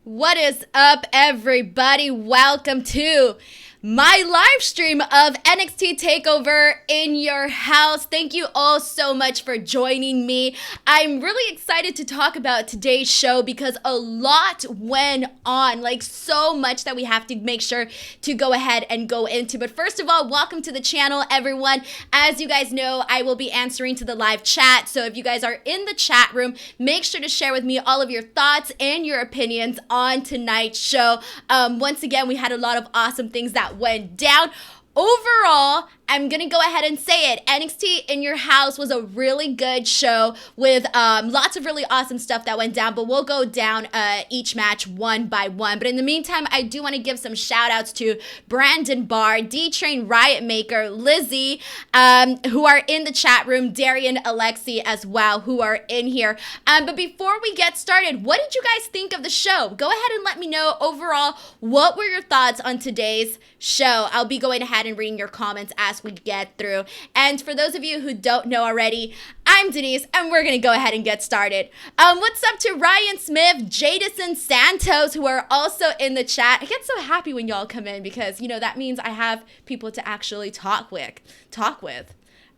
What is up, everybody? Welcome to my live stream of NXT TakeOver in your house. Thank you all so much for joining me. I'm really excited to talk about today's show because a lot went on, like so much that we have to make sure to go ahead and go into. But first of all, welcome to the channel, everyone. As you guys know, I will be answering to the live chat. So if you guys are in the chat room, make sure to share with me all of your thoughts and your opinions on tonight's show. Once again, we had a lot of awesome things that went down. Overall, I'm going to go ahead and say it. NXT in your house was a really good show with lots of really awesome stuff that went down, but we'll go down each match one by one. But in the meantime, I do want to give some shout outs to Brandon Barr, D-Train Riot Maker, Lizzie, who are in the chat room, Darian, Alexi as well, who are in here. But before we get started, what did you guys think of the show? Go ahead and let me know overall, what were your thoughts on today's show? I'll be going ahead and reading your comments as we get through. And for those of you who don't know already, I'm Denise, and we're going to go ahead and get started. What's up to Ryan Smith, Jadison Santos, who are also in the chat. I get so happy when y'all come in because, you know, that means I have people to actually talk with.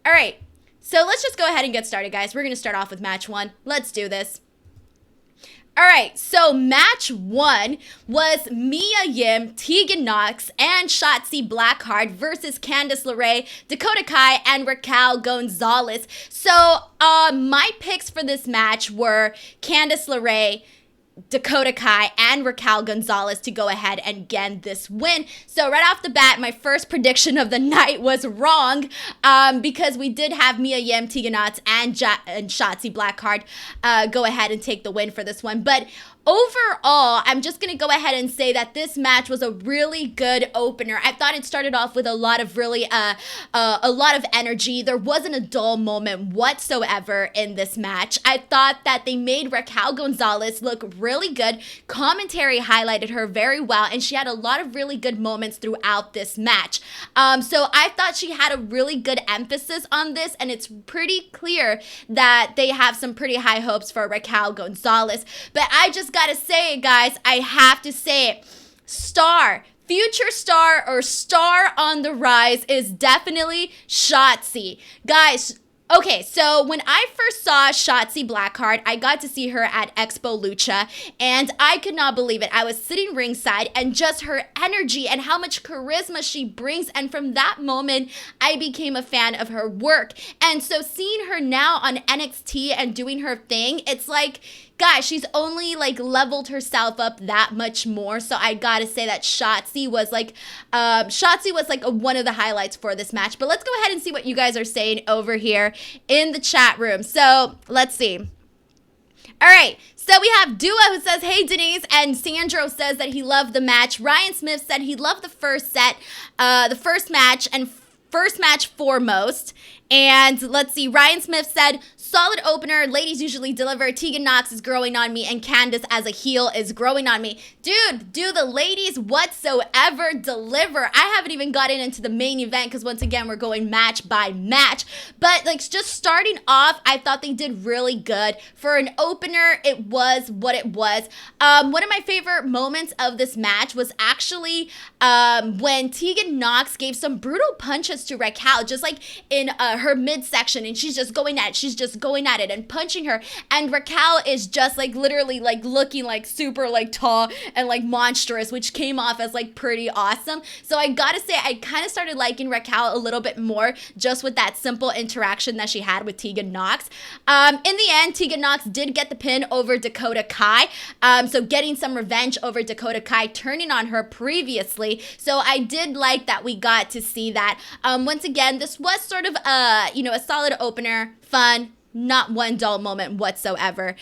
All right, so let's just go ahead and get started, guys. We're going to start off with match one. Let's do this. All right, so match one was Mia Yim, Tegan Knox, and Shotzi Blackheart versus Candice LeRae, Dakota Kai, and Raquel Gonzalez. So my picks for this match were Candice LeRae, Dakota Kai, and Raquel Gonzalez to go ahead and get this win. So right off the bat, my first prediction of the night was wrong because we did have Mia Yim, Tegan Knox, and Shotzi Blackheart go ahead and take the win for this one. But overall, I'm just going to go ahead and say that this match was a really good opener. I thought it started off with a lot of really, a lot of energy. There wasn't a dull moment whatsoever in this match. I thought that they made Raquel Gonzalez look really good. Commentary highlighted her very well, and she had a lot of really good moments throughout this match. So I thought she had a really good emphasis on this, and it's pretty clear that they have some pretty high hopes for Raquel Gonzalez. But I just gotta say it, guys. I have to say it. Future star or star on the rise is definitely Shotzi. Guys, okay, so when I first saw Shotzi Blackheart, I got to see her at Expo Lucha, and I could not believe it. I was sitting ringside, and just her energy and how much charisma she brings, and from that moment, I became a fan of her work. And so seeing her now on NXT and doing her thing, it's like, guys, she's only like leveled herself up that much more. So I gotta say that Shotzi was like one of the highlights for this match. But let's go ahead and see what you guys are saying over here in the chat room. So let's see. All right, so we have Dua who says, hey, Denise, and Sandro says that he loved the match. Ryan Smith said he loved the first set, the first match foremost. And let's see, Ryan Smith said, solid opener, ladies usually deliver. Tegan Knox is growing on me, and Candice as a heel is growing on me. Dude, do the ladies whatsoever deliver? I haven't even gotten into the main event because once again, we're going match by match. But like just starting off, I thought they did really good. For an opener, it was what it was. One of my favorite moments of this match was actually when Tegan Knox gave some brutal punches to Raquel, just like in her midsection, and she's just going at it and punching her, and Raquel is just like literally like looking like super like tall and like monstrous, which came off as like pretty awesome. So I gotta say, I kind of started liking Raquel a little bit more just with that simple interaction that she had with Tegan Knox. In the end, Tegan Knox did get the pin over Dakota Kai, so getting some revenge over Dakota Kai turning on her previously. So I did like that we got to see that. Once again, this was sort of a solid opener, fun, not one dull moment whatsoever.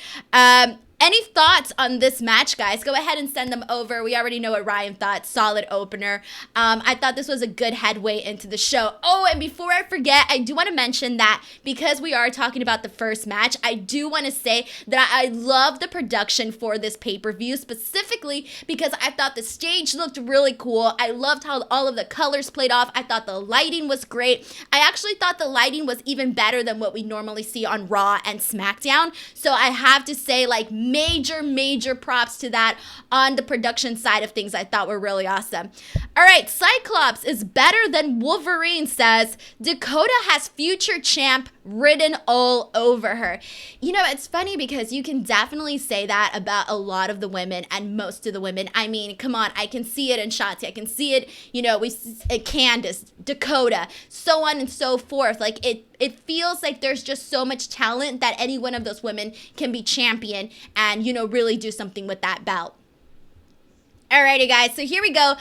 Any thoughts on this match, guys? Go ahead and send them over. We already know what Ryan thought. Solid opener. I thought this was a good headway into the show. Oh, and before I forget, I do want to mention that because we are talking about the first match, I do want to say that I love the production for this pay-per-view, specifically because I thought the stage looked really cool. I loved how all of the colors played off. I thought the lighting was great. I actually thought the lighting was even better than what we normally see on Raw and SmackDown. So I have to say, like, major props to that on the production side of things. I thought were really awesome. All right, Cyclops is better than Wolverine, says Dakota has future champ written all over her. You know, it's funny because you can definitely say that about a lot of the women and most of the women. I mean, come on, I can see it in Shanti. I can see it, you know, Candace, Dakota, so on and so forth. Like it feels like there's just so much talent that any one of those women can be champion and, you know, really do something with that belt. Alrighty, guys, so here we go.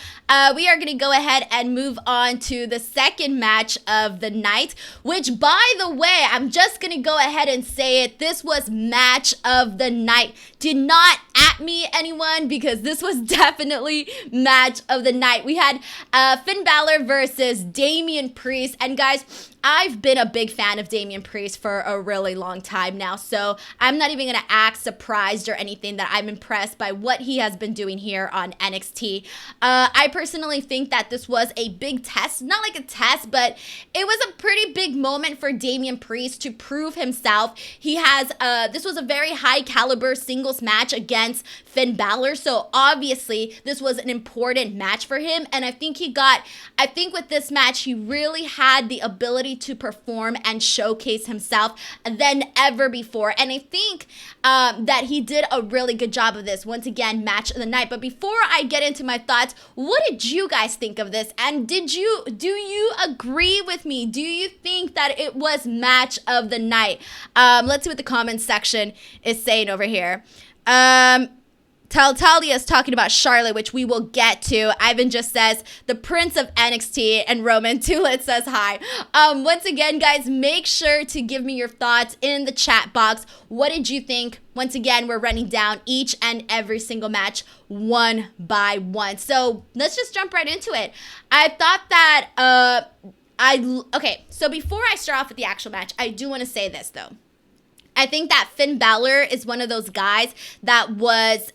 We are going to go ahead and move on to the second match of the night, which, by the way, I'm just going to go ahead and say it. This was match of the night. Do not at me, anyone, because this was definitely match of the night. We had Finn Balor versus Damian Priest, and guys, I've been a big fan of Damian Priest for a really long time now, so I'm not even going to act surprised or anything that I'm impressed by what he has been doing here on NXT. I personally think that this was a big test, not like a test, but it was a pretty big moment for Damian Priest to prove himself. He has, this was a very high caliber singles match against Finn Balor, so obviously this was an important match for him, and I think with this match, he really had the ability to perform and showcase himself than ever before. And I think that he did a really good job of this. Once again, match of the night. But before I get into my thoughts, what did you guys think of this? And do you agree with me? Do you think that it was match of the night? Let's see what the comments section is saying over here. Talia is talking about Charlotte, which we will get to. Ivan just says, the Prince of NXT, and Roman Tulit says hi. Once again, guys, make sure to give me your thoughts in the chat box. What did you think? Once again, we're running down each and every single match one by one. So let's just jump right into it. I thought that, okay, so before I start off with the actual match, I do want to say this, though. I think that Finn Balor is one of those guys that was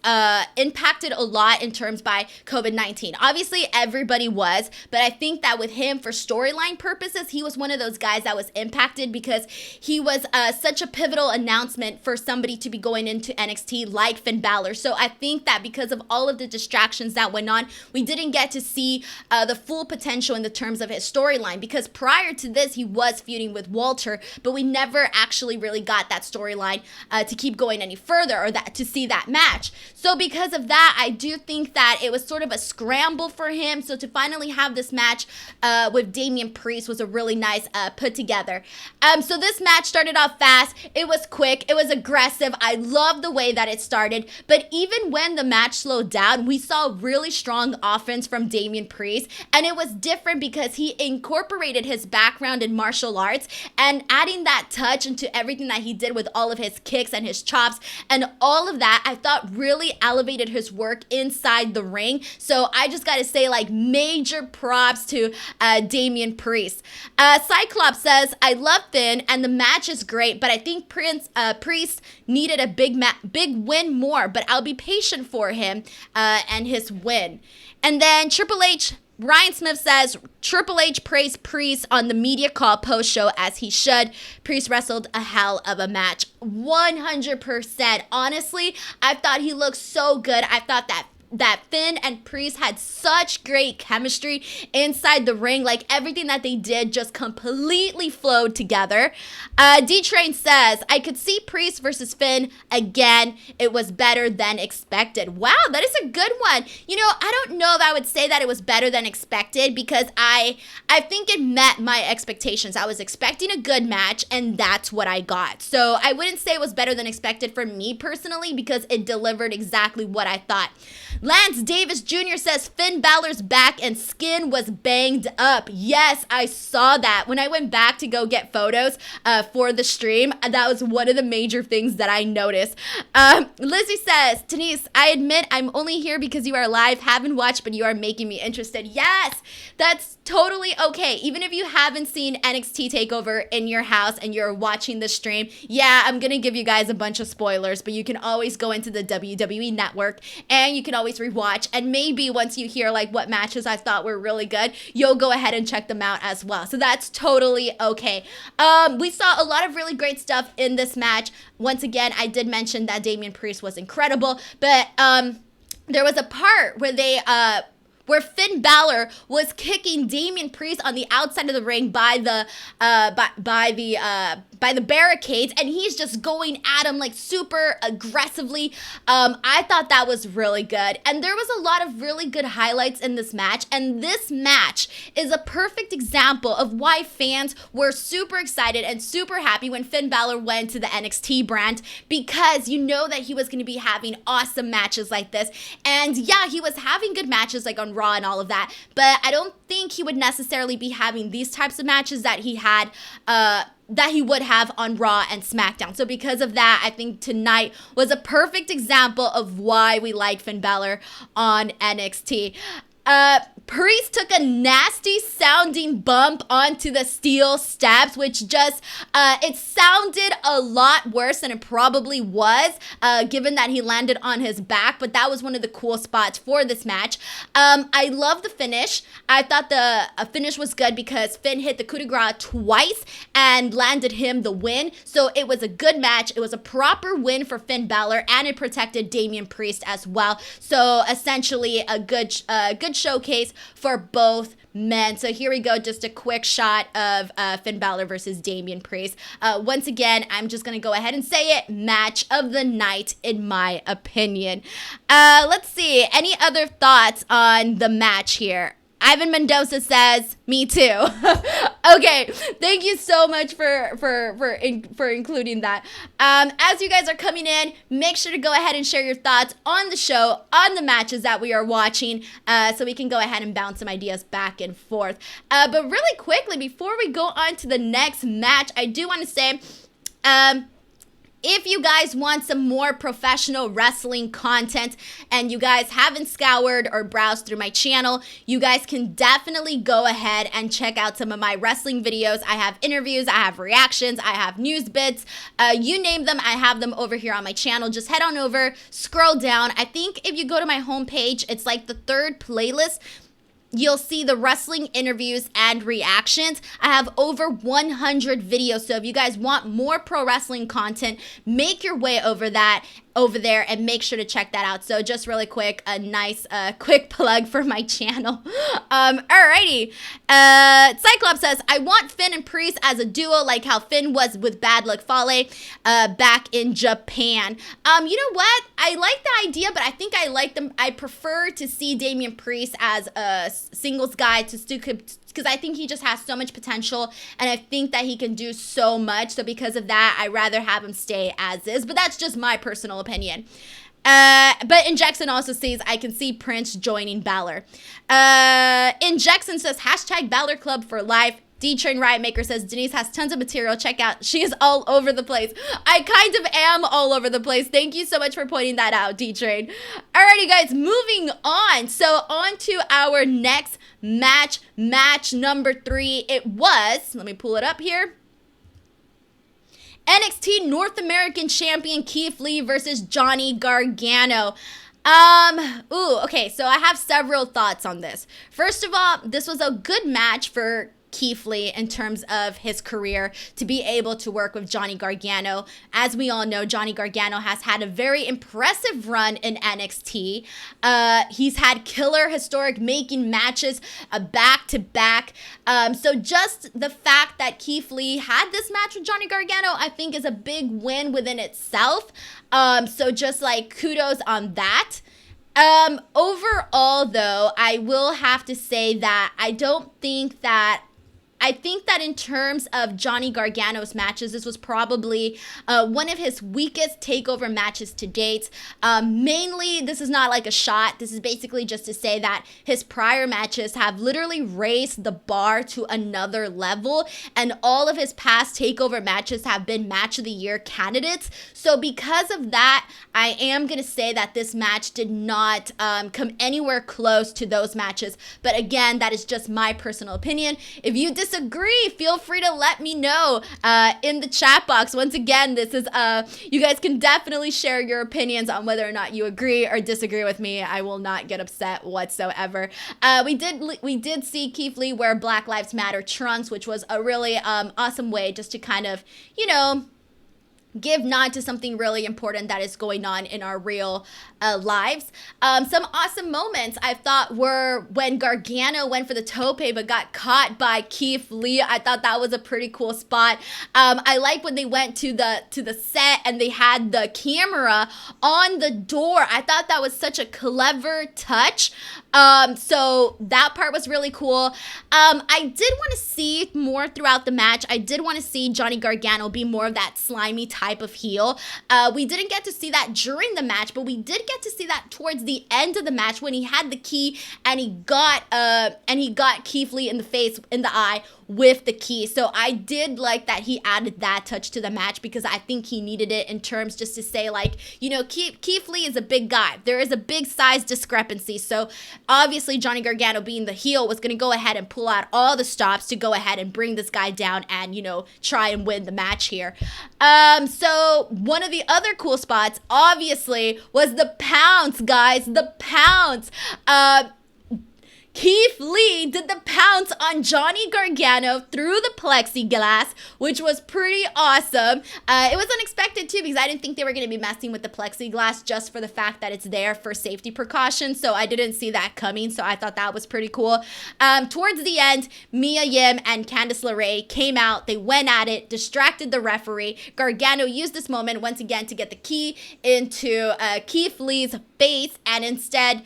impacted a lot in terms by COVID-19. Obviously, everybody was, but I think that with him, for storyline purposes, he was one of those guys that was impacted because he was such a pivotal announcement for somebody to be going into NXT like Finn Balor. So I think that because of all of the distractions that went on, we didn't get to see the full potential in the terms of his storyline, because prior to this, he was feuding with Walter, but we never actually really got that storyline to keep going any further, or that to see that match. So because of that, I do think that it was sort of a scramble for him. So to finally have this match with Damian Priest was a really nice put together. So this match started off fast. It was quick. It was aggressive. I love the way that it started. But even when the match slowed down, we saw really strong offense from Damian Priest. And it was different because he incorporated his background in martial arts and adding that touch into everything that he did with all of his kicks and his chops and all of that, I thought really elevated his work inside the ring. So I just got to say, like, major props to Damian Priest. Cyclops says, I love Finn and the match is great, but I think Priest needed a big win more, but I'll be patient for him and his win. And then Ryan Smith says, Triple H praised Priest on the media call post-show, as he should. Priest wrestled a hell of a match. 100%. Honestly, I thought he looked so good. I thought that Finn and Priest had such great chemistry inside the ring. Like, everything that they did just completely flowed together. D-Train says, I could see Priest versus Finn again. It was better than expected. Wow, that is a good one. You know, I don't know if I would say that it was better than expected, because I think it met my expectations. I was expecting a good match, and that's what I got. So I wouldn't say it was better than expected for me personally, because it delivered exactly what I thought. Lance Davis Jr. says Finn Balor's back and skin was banged up. Yes, I saw that. When I went back to go get photos for the stream, that was one of the major things that I noticed. Lizzie says, Denise, I admit I'm only here because you are live. Haven't watched, but you are making me interested. Yes, that's totally okay. Even if you haven't seen NXT TakeOver in your house and you're watching the stream, yeah, I'm going to give you guys a bunch of spoilers, but you can always go into the WWE Network and you can always always rewatch, and maybe once you hear like what matches I thought were really good, you'll go ahead and check them out as well. So that's totally okay. We saw a lot of really great stuff in this match. Once again, I did mention that Damian Priest was incredible, but there was a part where Finn Balor was kicking Damian Priest on the outside of the ring by the barricades, and he's just going at him like super aggressively. I thought that was really good, and there was a lot of really good highlights in this match, and this match is a perfect example of why fans were super excited and super happy when Finn Balor went to the NXT brand, because you know that he was going to be having awesome matches like this. And yeah, he was having good matches like on Raw and all of that, but I don't think he would necessarily be having these types of matches that he had that he would have on Raw and SmackDown. So because of that, I think tonight was a perfect example of why we like Finn Balor on NXT. Priest took a nasty sounding bump onto the steel steps, which just, it sounded a lot worse than it probably was, given that he landed on his back, but that was one of the cool spots for this match. I love the finish. I thought the finish was good because Finn hit the coup de grace twice and landed him the win, so it was a good match. It was a proper win for Finn Balor, and it protected Damian Priest as well, so essentially a good showcase for both men. So here we go, just a quick shot of Finn Balor versus Damian Priest. Once again, I'm just gonna go ahead and say it, match of the night in my opinion. Let's see, any other thoughts on the match here? Ivan Mendoza says, me too. Okay, thank you so much for including that. As you guys are coming in, make sure to go ahead and share your thoughts on the show, on the matches that we are watching, so we can go ahead and bounce some ideas back and forth. But really quickly, before we go on to the next match, I do want to say, if you guys want some more professional wrestling content and you guys haven't scoured or browsed through my channel, you guys can definitely go ahead and check out some of my wrestling videos. I have interviews, I have reactions, I have news bits, you name them, I have them over here on my channel. Just head on over, scroll down. I think if you go to my homepage, it's like the third playlist. You'll see the wrestling interviews and reactions. I have over 100 videos, so if you guys want more pro wrestling content, make your way over there and make sure to check that out. So just really quick, a nice quick plug for my channel. Alrighty. Cyclops says, I want Finn and Priest as a duo like how Finn was with Bad Luck Fale back in Japan. You know what? I like the idea, but I think I like them. I prefer to see Damian Priest as a singles guy because I think he just has so much potential, and I think that he can do so much. So because of that, I'd rather have him stay as is, but that's just my personal opinion. But Injection also says, I can see Prince joining Balor. Injection says, hashtag Balor Club for life. D-Train Riot Maker says, Denise has tons of material. Check out. She is all over the place. I kind of am all over the place. Thank you so much for pointing that out, D-Train. Alrighty, guys, moving on. So on to our next match number 3. It was, let me pull it up here, NXT North American Champion Keith Lee versus Johnny Gargano. Okay, so I have several thoughts on this. First of all, this was a good match for Keith Lee in terms of his career to be able to work with Johnny Gargano. As we all know, Johnny Gargano has had a very impressive run in NXT. He's had killer historic making matches back to back. So just the fact that Keith Lee had this match with Johnny Gargano, I think is a big win within itself. So just like kudos on that. Overall though, I will have to say that I think that in terms of Johnny Gargano's matches, this was probably one of his weakest takeover matches to date. Mainly, this is not like a shot. This is basically just to say that his prior matches have literally raised the bar to another level, and all of his past takeover matches have been match of the year candidates. So because of that, I am going to say that this match did not come anywhere close to those matches. But again, that is just my personal opinion. If you disagree disagree, feel free to let me know in the chat box. Once again, this is you guys can definitely share your opinions on whether or not you agree or disagree with me. I will not get upset whatsoever. We did see Keith Lee wear Black Lives Matter trunks, which was a really awesome way just to kind of, you know, give nod to something really important that is going on in our real lives. Some awesome moments I thought were when Gargano went for the tope but got caught by Keith Lee. I thought that was a pretty cool spot. I like when they went to the set and they had the camera on the door. I thought that was such a clever touch. So that part was really cool. I did want to see more throughout the match. I did want to see Johnny Gargano be more of that slimy type of heel. We didn't get to see that during the match, but we did get to see that towards the end of the match when he had the key and he got Keith Lee in the eye with the key. So I did like that he added that touch to the match because I think he needed it in terms just to say, like, you know, Keith Lee is a big guy. There is a big size discrepancy. So obviously Johnny Gargano being the heel was going to go ahead and pull out all the stops to go ahead and bring this guy down and, you know, try and win the match here. So one of the other cool spots obviously was the pounce, guys, the pounce. Keith Lee did the pounce on Johnny Gargano through the plexiglass, which was pretty awesome. It was unexpected too because I didn't think they were going to be messing with the plexiglass just for the fact that it's there for safety precautions. So I didn't see that coming. So I thought that was pretty cool. Towards the end, Mia Yim and Candice LeRae came out. They went at it, distracted the referee. Gargano used this moment once again to get the key into Keith Lee's face, and instead,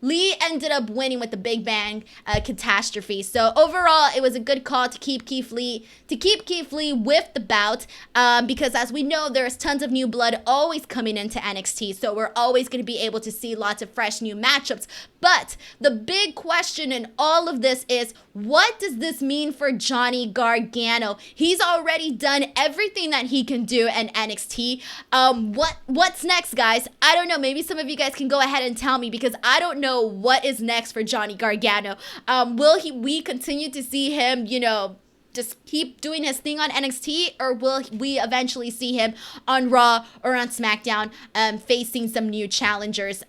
Lee ended up winning with the Big Bang catastrophe. So overall, it was a good call to keep Keith Lee with the bout, because as we know, there's tons of new blood always coming into NXT. So we're always going to be able to see lots of fresh new matchups. But the big question in all of this is, what does this mean for Johnny Gargano? He's already done everything that he can do in NXT. What's next, guys? I don't know. Maybe some of you guys can go ahead and tell me, because I don't know what is next for Johnny Gargano. Will we continue to see him, you know, just keep doing his thing on NXT, or will we eventually see him on Raw or on SmackDown facing some new challengers?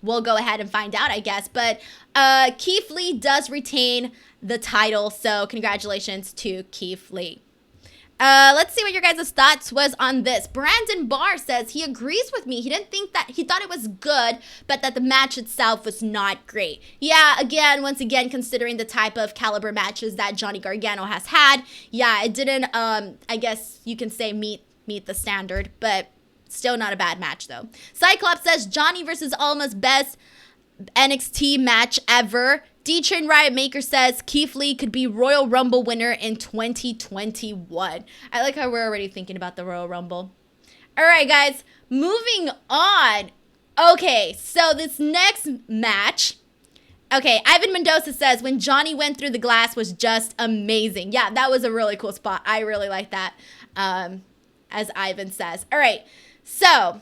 We'll go ahead and find out, I guess. But Keith Lee does retain the title, so congratulations to Keith Lee. Let's see what your guys' thoughts was on this. Brandon Barr says he agrees with me. He didn't think that, he thought it was good, but that the match itself was not great. Yeah, once again, considering the type of caliber matches that Johnny Gargano has had, yeah, it didn't, I guess you can say meet the standard, but still not a bad match though. Cyclops says Johnny versus Alma's best NXT match ever. D-Train Riot Maker says Keith Lee could be Royal Rumble winner in 2021. I like how we're already thinking about the Royal Rumble. All right, guys, moving on. Okay, so this next match. Okay, Ivan Mendoza says when Johnny went through the glass was just amazing. Yeah, that was a really cool spot. I really like that, as Ivan says. All right, so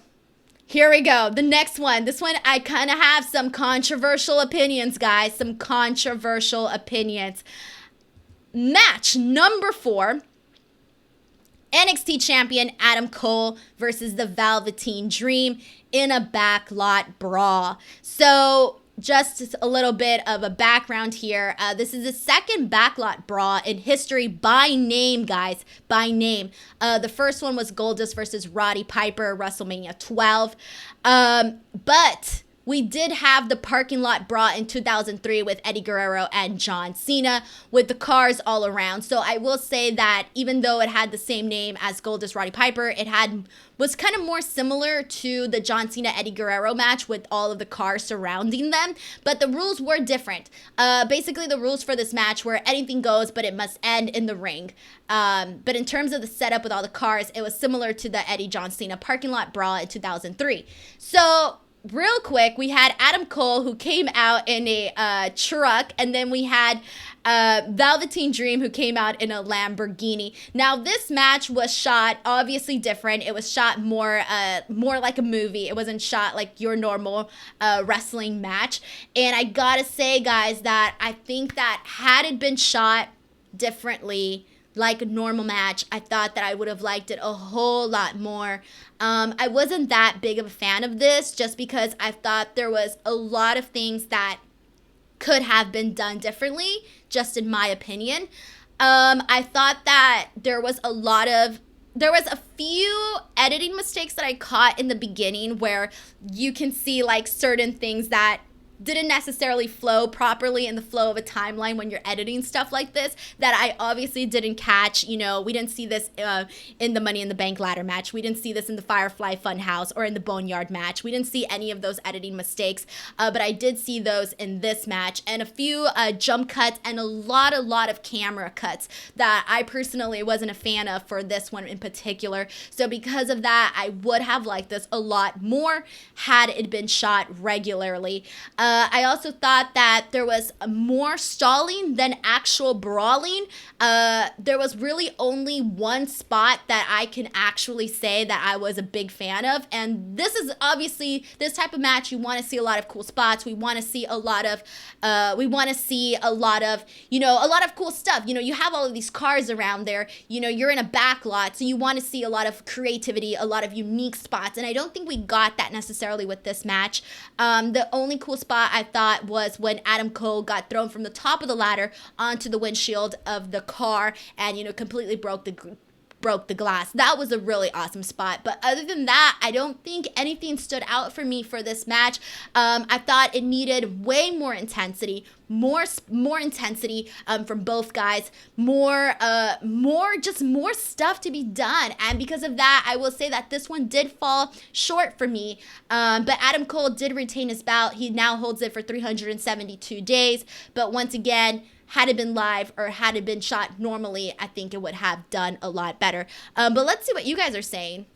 here we go. The next one. This one, I kind of have some controversial opinions, guys. Some controversial opinions. Match number 4. NXT champion Adam Cole versus the Velveteen Dream in a backlot brawl. So just a little bit of a background here. This is the second backlot brawl in history by name, guys. By name. The first one was Goldust versus Roddy Piper, WrestleMania 12. But we did have the parking lot brawl in 2003 with Eddie Guerrero and John Cena with the cars all around. So I will say that even though it had the same name as Goldust Roddy Piper, it was kind of more similar to the John Cena Eddie Guerrero match with all of the cars surrounding them, but the rules were different. Basically, the rules for this match were anything goes, but it must end in the ring. But in terms of the setup with all the cars, it was similar to the Eddie John Cena parking lot brawl in 2003. So real quick, we had Adam Cole, who came out in a truck, and then we had Velveteen Dream, who came out in a Lamborghini. Now, this match was shot obviously different. It was shot more like a movie. It wasn't shot like your normal wrestling match. And I gotta say, guys, that I think that had it been shot differently, like a normal match, I thought that I would have liked it a whole lot more. I wasn't that big of a fan of this, just because I thought there was a lot of things that could have been done differently, just in my opinion. I thought that there was a few editing mistakes that I caught in the beginning, where you can see like certain things that didn't necessarily flow properly in the flow of a timeline when you're editing stuff like this, that I obviously didn't catch. You know, we didn't see this in the Money in the Bank ladder match. We didn't see this in the Firefly Funhouse or in the Boneyard match. We didn't see any of those editing mistakes, but I did see those in this match, and a few jump cuts and a lot of camera cuts that I personally wasn't a fan of for this one in particular. So because of that, I would have liked this a lot more had it been shot regularly. I also thought that there was more stalling than actual brawling. There was really only one spot that I can actually say that I was a big fan of. And this is obviously this type of match. You want to see a lot of cool spots. We want to see a lot of, you know, a lot of cool stuff. You know, you have all of these cars around there. You know, you're in a back lot. So you want to see a lot of creativity, a lot of unique spots. And I don't think we got that necessarily with this match. The only cool spot I thought was when Adam Cole got thrown from the top of the ladder onto the windshield of the car and, you know, completely broke the glass. That was a really awesome spot. But other than that, I don't think anything stood out for me for this match. I thought it needed way more intensity, more intensity from both guys, more stuff to be done. And because of that, I will say that this one did fall short for me. But Adam Cole did retain his belt. He now holds it for 372 days. But once again, had it been live or had it been shot normally, I think it would have done a lot better. But let's see what you guys are saying.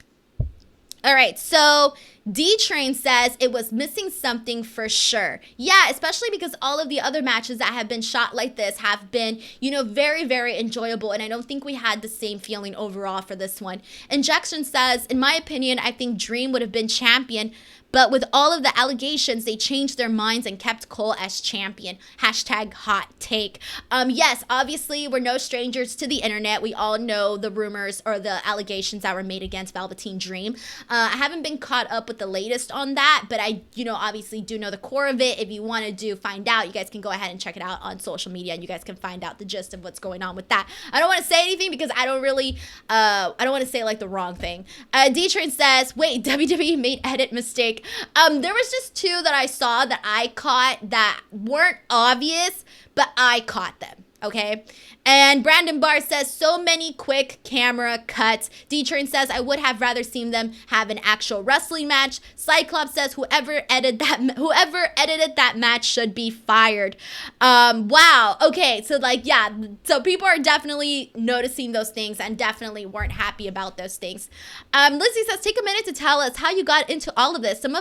All right, so D-Train says it was missing something for sure. Yeah, especially because all of the other matches that have been shot like this have been, you know, very, very enjoyable. And I don't think we had the same feeling overall for this one. Injection says, in my opinion, I think Dream would have been champion, but with all of the allegations, they changed their minds and kept Cole as champion. Hashtag hot take. Yes, obviously, we're no strangers to the internet. We all know the rumors or the allegations that were made against Velveteen Dream. I haven't been caught up with the latest on that, but I, you know, obviously do know the core of it. If you want to find out, you guys can go ahead and check it out on social media, and you guys can find out the gist of what's going on with that. I don't want to say anything because I don't want to say like the wrong thing. D-Train says, wait, WWE made edit mistake. There was just two that I saw that I caught that weren't obvious, but I caught them. Okay. And Brandon Barr says, so many quick camera cuts. D-Train says, I would have rather seen them have an actual wrestling match. Cyclops says, whoever edited that match should be fired. Wow. Okay. So like, yeah. So people are definitely noticing those things and definitely weren't happy about those things. Lizzie says, take a minute to tell us how you got into all of this. Some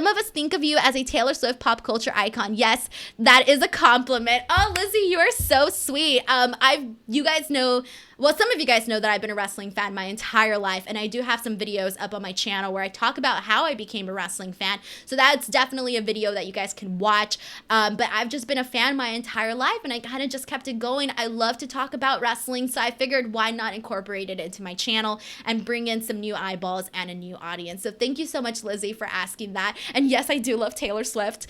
of us think of you as a Taylor Swift pop culture icon. Yes, that is a compliment. Oh, Lizzie, you are so sweet. You guys know, well, some of you guys know that I've been a wrestling fan my entire life, and I do have some videos up on my channel where I talk about how I became a wrestling fan. So that's definitely a video that you guys can watch. But I've just been a fan my entire life, and I kind of just kept it going. I love to talk about wrestling, so I figured why not incorporate it into my channel and bring in some new eyeballs and a new audience. So thank you so much, Lizzie, for asking that. And yes, I do love Taylor Swift.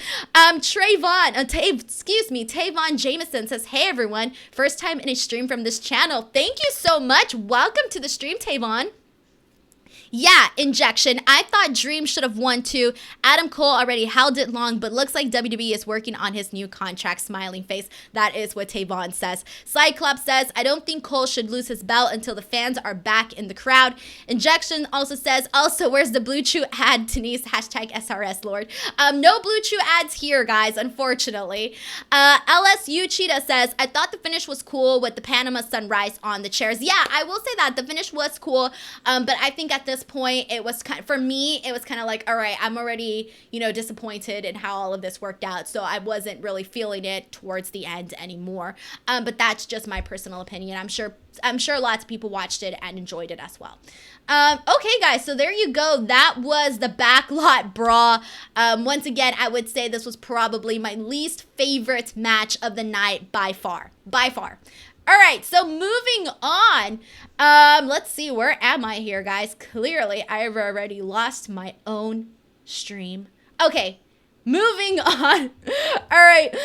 Tavon Jameson says, hey everyone, first time in a stream from this channel. Thank you so much. Welcome to the stream, Tavon. Yeah, Injection. I thought Dream should have won too. Adam Cole already held it long, but looks like WWE is working on his new contract. Smiling face. That is what Tavon says. Cyclops says, I don't think Cole should lose his belt until the fans are back in the crowd. Injection also says, also, where's the Blue Chew ad, Denise? Hashtag SRS Lord. No Blue Chew ads here, guys, unfortunately. LSU Cheetah says, I thought the finish was cool with the Panama Sunrise on the chairs. Yeah, I will say that. The finish was cool, but I think at this this point, it was for me, it was kind of like, all right, I'm already, disappointed in how all of this worked out. So I wasn't really feeling it towards the end anymore. But that's just my personal opinion. I'm sure lots of people watched it and enjoyed it as well. Okay, guys, so there you go. That was the Backlot Brawl. Once again, I would say this was probably my least favorite match of the night by far. By far. All right, so moving on. Let's see, where am I here, guys? Clearly, I've already lost my own stream. Okay, moving on. All right,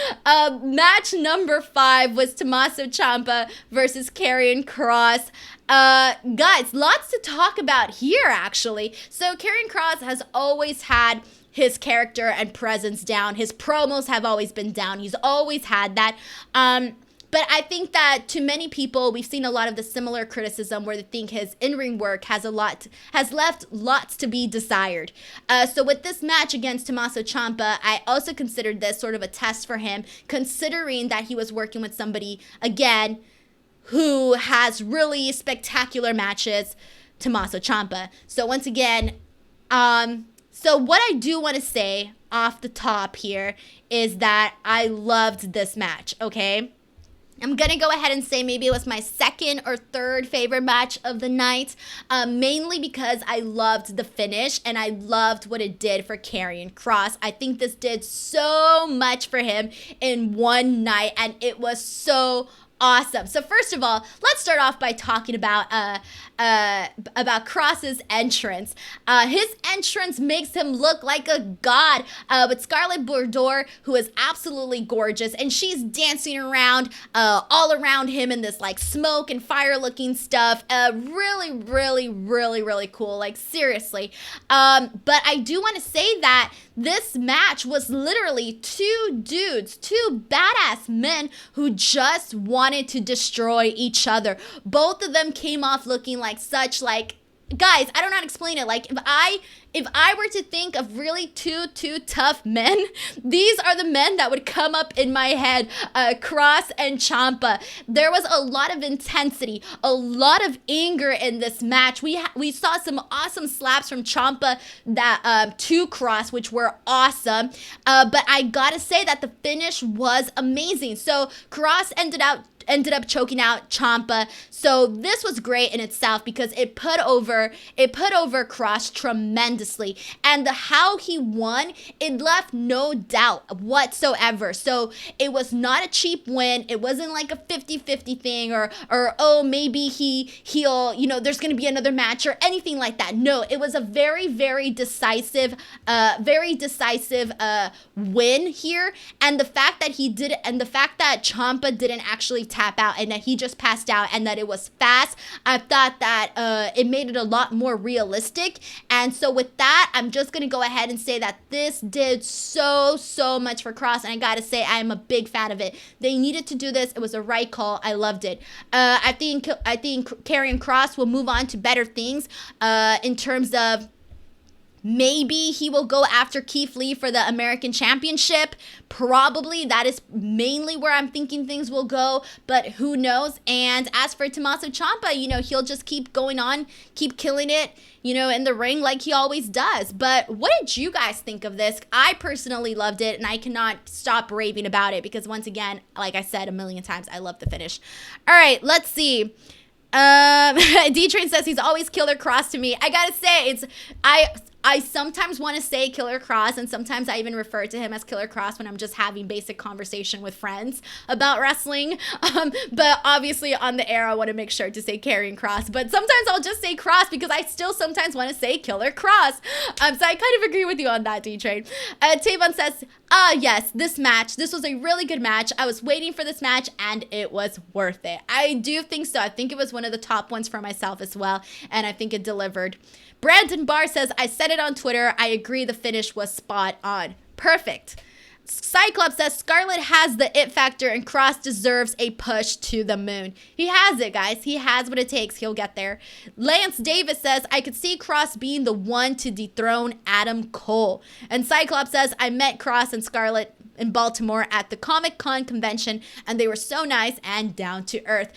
match number 5 was Tommaso Ciampa versus Karrion Kross. Guys, lots to talk about here, actually. So Karrion Kross has always had his character and presence down. His promos have always been down. He's always had that. But I think that to many people, we've seen a lot of the similar criticism where they think his in-ring work has left lots to be desired. So with this match against Tommaso Ciampa, I also considered this sort of a test for him, considering that he was working with somebody, again, who has really spectacular matches, Tommaso Ciampa. So once again, so what I do want to say off the top here is that I loved this match, okay? I'm going to go ahead and say maybe it was my second or third favorite match of the night, mainly because I loved the finish and I loved what it did for Karrion Kross. I think this did so much for him in one night, and it was so awesome. So first of all, let's start off by talking about Kross's entrance. His entrance makes him look like a god, with Scarlett Bordeaux, who is absolutely gorgeous, and she's dancing around all around him in this like smoke and fire looking stuff. Really, really, really, really cool. Like seriously. But I do want to say that this match was literally two badass men who just wanted to destroy each other. Both of them came off looking like such like, guys, I don't know how to explain it. Like if I were to think of really two tough men, these are the men that would come up in my head. Kross and Ciampa. There was a lot of intensity, a lot of anger in this match. We saw some awesome slaps from Ciampa that to Kross, which were awesome. But I gotta say that the finish was amazing. So Kross ended up choking out Ciampa. So this was great in itself because it put over Kross tremendously. And how he won, it left no doubt whatsoever. So it was not a cheap win. It wasn't like a 50-50 thing or oh, maybe he'll, there's going to be another match or anything like that. No, it was a very, very decisive win here. And the fact that he did it, and the fact that Ciampa didn't actually tap out and that he just passed out and that it was fast, I thought that it made it a lot more realistic. And so with that, I'm just gonna go ahead and say that this did so much for Kross, and I gotta say I am a big fan of it. They needed to do this. It was a right call. I loved it. I think Karrion Kross will move on to better things in terms of maybe he will go after Keith Lee for the American Championship. Probably. That is mainly where I'm thinking things will go, but who knows? And as for Tommaso Ciampa, he'll just keep going on, keep killing it, in the ring like he always does. But what did you guys think of this? I personally loved it, and I cannot stop raving about it because, once again, like I said a million times, I love the finish. All right, let's see. D-Train says he's always Killer Kross to me. I gotta say, I sometimes want to say Killer Kross, and sometimes I even refer to him as Killer Kross when I'm just having basic conversation with friends about wrestling. But obviously on the air, I want to make sure to say Karrion Kross. But sometimes I'll just say Kross because I still sometimes want to say Killer Kross. So I kind of agree with you on that, D-Train. Tegan says, yes, this was a really good match. I was waiting for this match, and it was worth it. I do think so. I think it was one of the top ones for myself as well, and I think it delivered. Brandon Barr says, I said it on Twitter. I agree the finish was spot on. Perfect. Cyclops says, Scarlett has the it factor and Kross deserves a push to the moon. He has it, guys. He has what it takes. He'll get there. Lance Davis says, I could see Kross being the one to dethrone Adam Cole. And Cyclops says, I met Kross and Scarlett in Baltimore at the Comic-Con convention, and they were so nice and down to earth.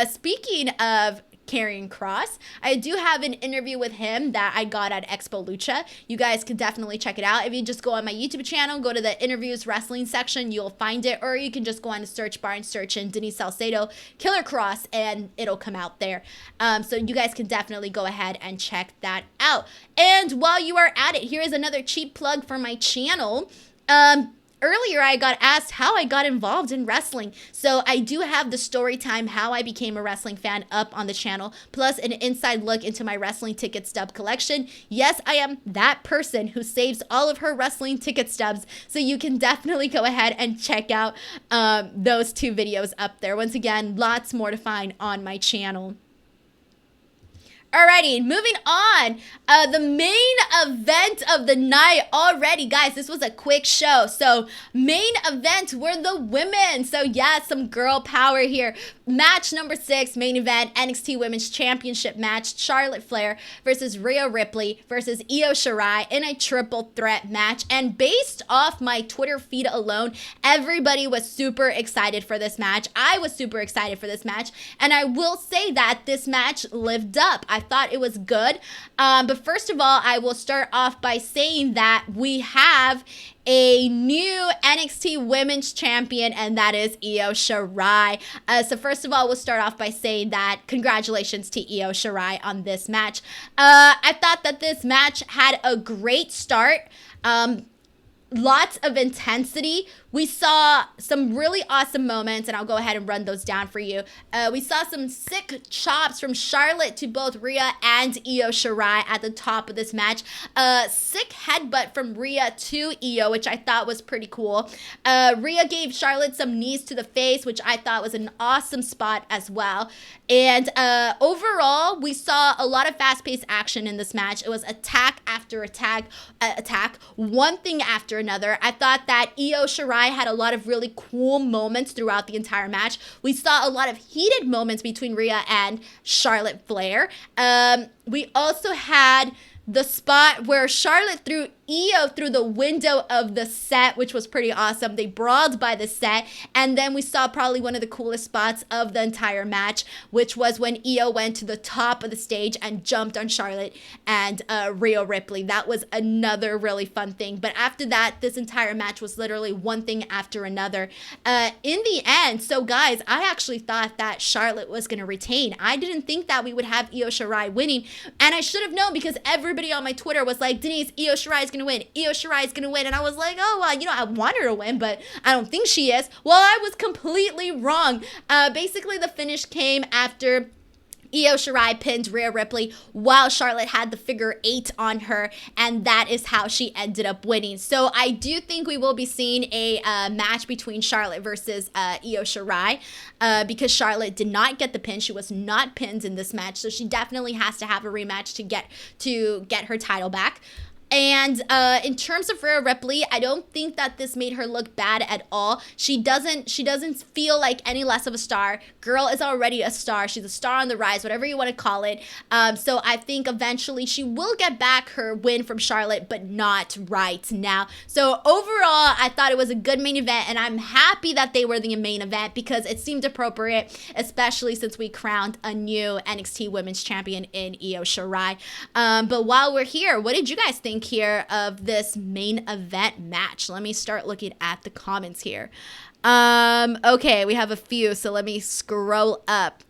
Speaking of Karrion Kross. I do have an interview with him that I got at Expo Lucha. You guys can definitely check it out. If you just go on my YouTube channel, go to the interviews wrestling section, you'll find it. Or you can just go on the search bar and search in Denise Salcedo, Killer Kross, and it'll come out there. So you guys can definitely go ahead and check that out. And while you are at it, here is another cheap plug for my channel. Earlier, I got asked how I got involved in wrestling. So I do have the story time, how I became a wrestling fan, up on the channel, plus an inside look into my wrestling ticket stub collection. Yes, I am that person who saves all of her wrestling ticket stubs. So you can definitely go ahead and check out those 2 videos up there. Once again, lots more to find on my channel. Alrighty, moving on. The main event of the night already, guys. This was a quick show. So, main event were the women. So, yeah, some girl power here. Match number 6, main event, NXT Women's Championship match. Charlotte Flair versus Rhea Ripley versus Io Shirai in a triple threat match. And based off my Twitter feed alone, everybody was super excited for this match. I was super excited for this match. And I will say that this match lived up. I thought it was good. But first of all, I will start off by saying that we have a new NXT Women's Champion, and that is Io Shirai. So first of all, we'll start off by saying that congratulations to Io Shirai on this match. I thought that this match had a great start. Lots of intensity. We saw some really awesome moments, and I'll go ahead and run those down for you. We saw some sick chops from Charlotte to both Rhea and Io Shirai at the top of this match. Sick headbutt from Rhea to Io, which I thought was pretty cool. Rhea gave Charlotte some knees to the face, which I thought was an awesome spot as well. And overall, we saw a lot of fast-paced action in this match. It was attack after attack, one thing after another. I thought that Io Shirai had a lot of really cool moments throughout the entire match. We saw a lot of heated moments between Rhea and Charlotte Flair. We also had the spot where Charlotte threw Io through the window of the set, which was pretty awesome. They brawled by the set, and then we saw probably one of the coolest spots of the entire match, which was when Io went to the top of the stage and jumped on Charlotte and Rhea Ripley. That was another really fun thing. But after that, this entire match was literally one thing after another. In the end, so guys, I actually thought that Charlotte was going to retain. I didn't think that we would have Io Shirai winning, and I should have known because everybody on my Twitter was like, Denise, Io Shirai is going to win. Io Shirai is going to win. And I was like, oh, well, I want her to win, but I don't think she is. Well, I was completely wrong. Basically, the finish came after Io Shirai pinned Rhea Ripley while Charlotte had the figure 8 on her, and that is how she ended up winning. So I do think we will be seeing a match between Charlotte versus Io Shirai because Charlotte did not get the pin. She was not pinned in this match, so she definitely has to have a rematch to get her title back. And in terms of Rhea Ripley, I don't think that this made her look bad at all. She doesn't feel like any less of a star. Girl is already a star. She's a star on the rise, whatever you want to call it. So I think eventually she will get back her win from Charlotte, but not right now. So overall, I thought it was a good main event, and I'm happy that they were the main event because it seemed appropriate, especially since we crowned a new NXT Women's Champion in Io Shirai. But while we're here, what did you guys think here of this main event match? Let me start looking at the comments here. Okay, we have a few, so let me scroll up.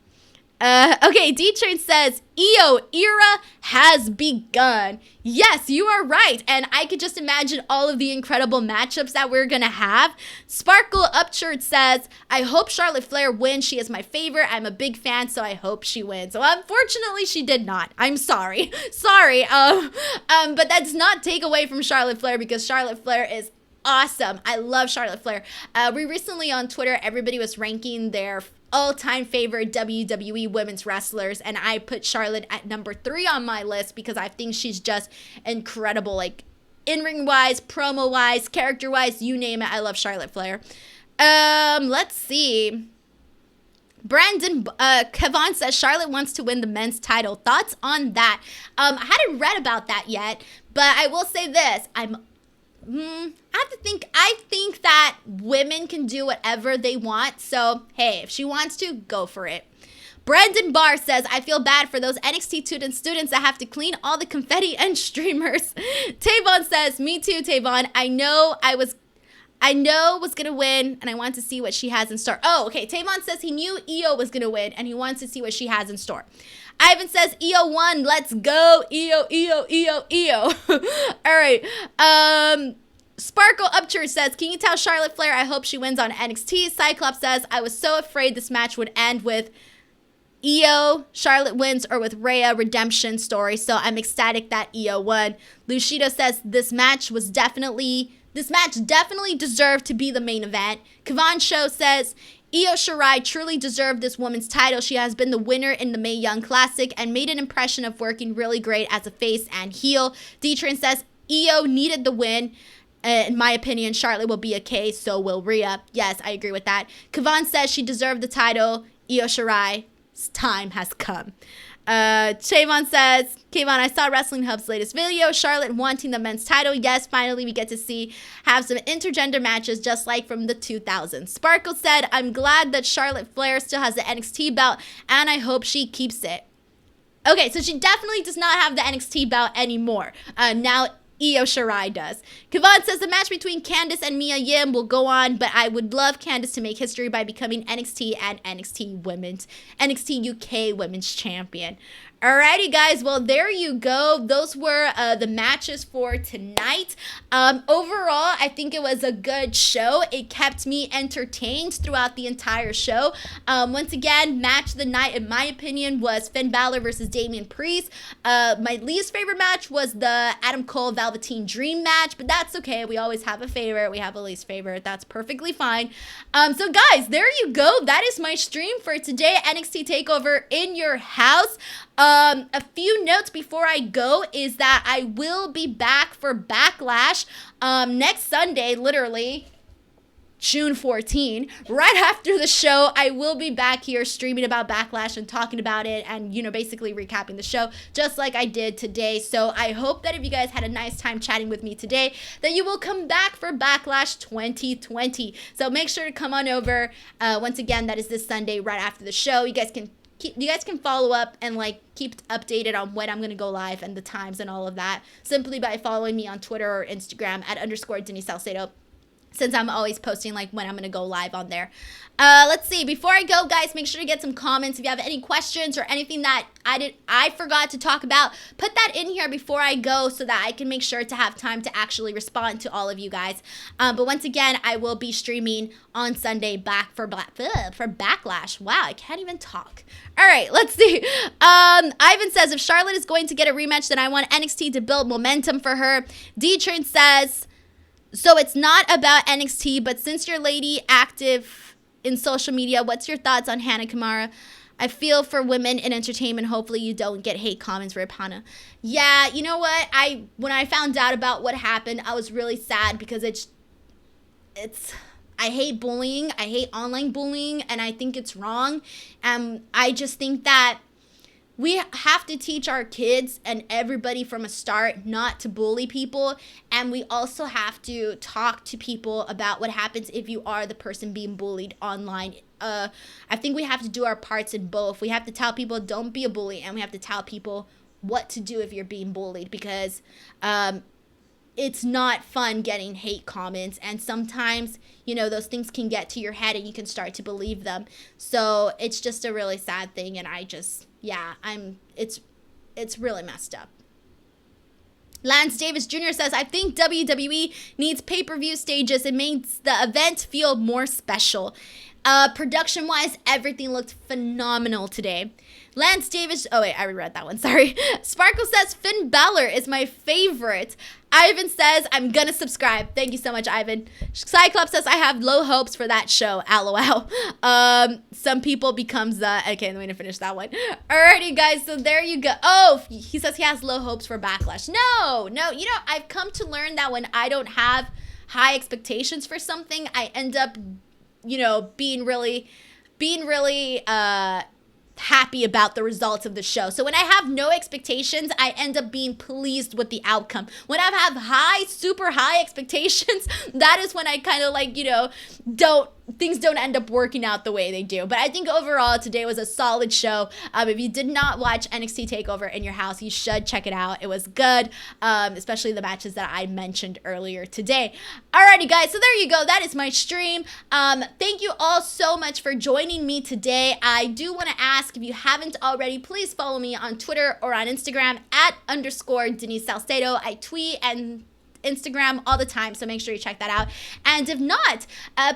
Okay, D-Train says, Io era has begun. Yes, you are right. And I could just imagine all of the incredible matchups that we're going to have. Sparkle Upshirt says, I hope Charlotte Flair wins. She is my favorite. I'm a big fan, so I hope she wins. Well, unfortunately, she did not. I'm sorry. Sorry. But that does not take away from Charlotte Flair because Charlotte Flair is awesome. I love Charlotte Flair. We recently on Twitter, everybody was ranking their all-time favorite WWE women's wrestlers, and I put Charlotte at number 3 on my list because I think she's just incredible, like in-ring wise, promo wise, character wise, you name it. I love Charlotte Flair. Let's see. Brandon Kevon says Charlotte wants to win the men's title. Thoughts on that? I hadn't read about that yet, but I will say this. I think that women can do whatever they want. So, hey, if she wants to, go for it. Brandon Barr says, I feel bad for those NXT students that have to clean all the confetti and streamers. Tavon says, me too, Tavon. I know was going to win, and I want to see what she has in store. Oh, okay. Tavon says he knew Io was going to win, and he wants to see what she has in store. Ivan says, Io won. Let's go. Io. All right. Sparkle Upchurch says, can you tell Charlotte Flair I hope she wins on NXT? Cyclops says, I was so afraid this match would end with Io, Charlotte wins, or with Rhea redemption story, so I'm ecstatic that Io won. Lucido says, this match definitely deserved to be the main event. Kavan Show says, Io Shirai truly deserved this woman's title. She has been the winner in the Mae Young Classic and made an impression of working really great as a face and heel. D-Train says, Io needed the win. In my opinion, Charlotte will be a K, so will Rhea. Yes, I agree with that. Kavan says she deserved the title. Io Shirai's time has come. Chavon says, Kayvon, I saw Wrestling Hub's latest video. Charlotte wanting the men's title. Yes, finally we get to have some intergender matches just like from the 2000s. Sparkle said, I'm glad that Charlotte Flair still has the NXT belt, and I hope she keeps it. Okay, so she definitely does not have the NXT belt anymore. Now Io Shirai does. Kavan says the match between Candice and Mia Yim will go on, but I would love Candice to make history by becoming NXT and NXT UK Women's Champion. Alrighty, guys. Well, there you go. Those were the matches for tonight. Overall, I think it was a good show. It kept me entertained throughout the entire show. Once again, match of the night, in my opinion, was Finn Balor versus Damian Priest. My least favorite match was the Adam Cole Velveteen Dream match, but that's okay. We always have a favorite. We have a least favorite. That's perfectly fine. So, guys, there you go. That is my stream for today. NXT TakeOver in your house. A few notes before I go is that I will be back for Backlash next Sunday, literally June 14. Right after the show, I will be back here streaming about Backlash and talking about it and, basically recapping the show just like I did today. So I hope that if you guys had a nice time chatting with me today, that you will come back for Backlash 2020. So make sure to come on over. Once again, that is this Sunday right after the show. You guys can follow up and keep updated on when I'm going to go live and the times and all of that simply by following me on Twitter or Instagram at _Denise Salcedo, since I'm always posting when I'm going to go live on there. Let's see. Before I go, guys, make sure to get some comments. If you have any questions or anything that I forgot to talk about, put that in here before I go so that I can make sure to have time to actually respond to all of you guys. But once again, I will be streaming on Sunday back for Backlash. Wow, I can't even talk. All right, let's see. Ivan says, if Charlotte is going to get a rematch, then I want NXT to build momentum for her. D-Train says, so it's not about NXT, but since you're lady active in social media, what's your thoughts on Hannah Kimura? I feel for women in entertainment. Hopefully you don't get hate comments for Hannah. Yeah, you know what? When I found out about what happened, I was really sad because I hate bullying. I hate online bullying, and I think it's wrong. I just think that we have to teach our kids and everybody from a start not to bully people. And we also have to talk to people about what happens if you are the person being bullied online. I think we have to do our parts in both. We have to tell people don't be a bully, and we have to tell people what to do if you're being bullied, because it's not fun getting hate comments, and sometimes those things can get to your head and you can start to believe them. So it's just a really sad thing, and it's really messed up. Lance Davis Jr. says, I think WWE needs pay-per-view stages. It makes the event feel more special. Production-wise, everything looked phenomenal today. Lance Davis, oh wait, I reread that one, sorry. Sparkle says, Finn Balor is my favorite. Ivan says, I'm gonna subscribe. Thank you so much, Ivan. Cyclops says, I have low hopes for that show. LOL. Some people becomes the... Okay, let me finish that one. Alrighty, guys, so there you go. Oh, he says he has low hopes for Backlash. No. I've come to learn that when I don't have high expectations for something, I end up, being really happy about the results of the show. So when I have no expectations, I end up being pleased with the outcome. When I have super high expectations, that is when I kind of things don't end up working out the way they do. But I think overall today was a solid show. If you did not watch NXT TakeOver in your house, you should check it out. It was good, especially the matches that I mentioned earlier today. Alrighty guys, so there you go. That is my stream. Thank you all so much for joining me today. I do want to ask, if you haven't already, please follow me on Twitter or on Instagram at _Denise Salcedo. I tweet and Instagram all the time, so make sure you check that out. And if not,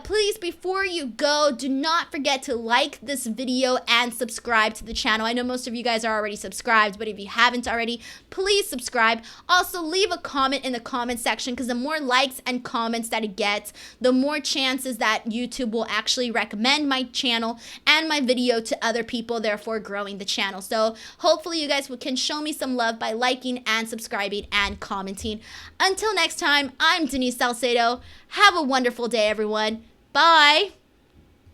please, before you go, do not forget to like this video and subscribe to the channel. I know most of you guys are already subscribed, but if you haven't already, please subscribe. Also, leave a comment in the comment section, because the more likes and comments that it gets, the more chances that YouTube will actually recommend my channel and my video to other people, therefore growing the channel. So hopefully you guys can show me some love by liking and subscribing and commenting. Until next time, I'm Denise Salcedo. Have a wonderful day, everyone. Bye.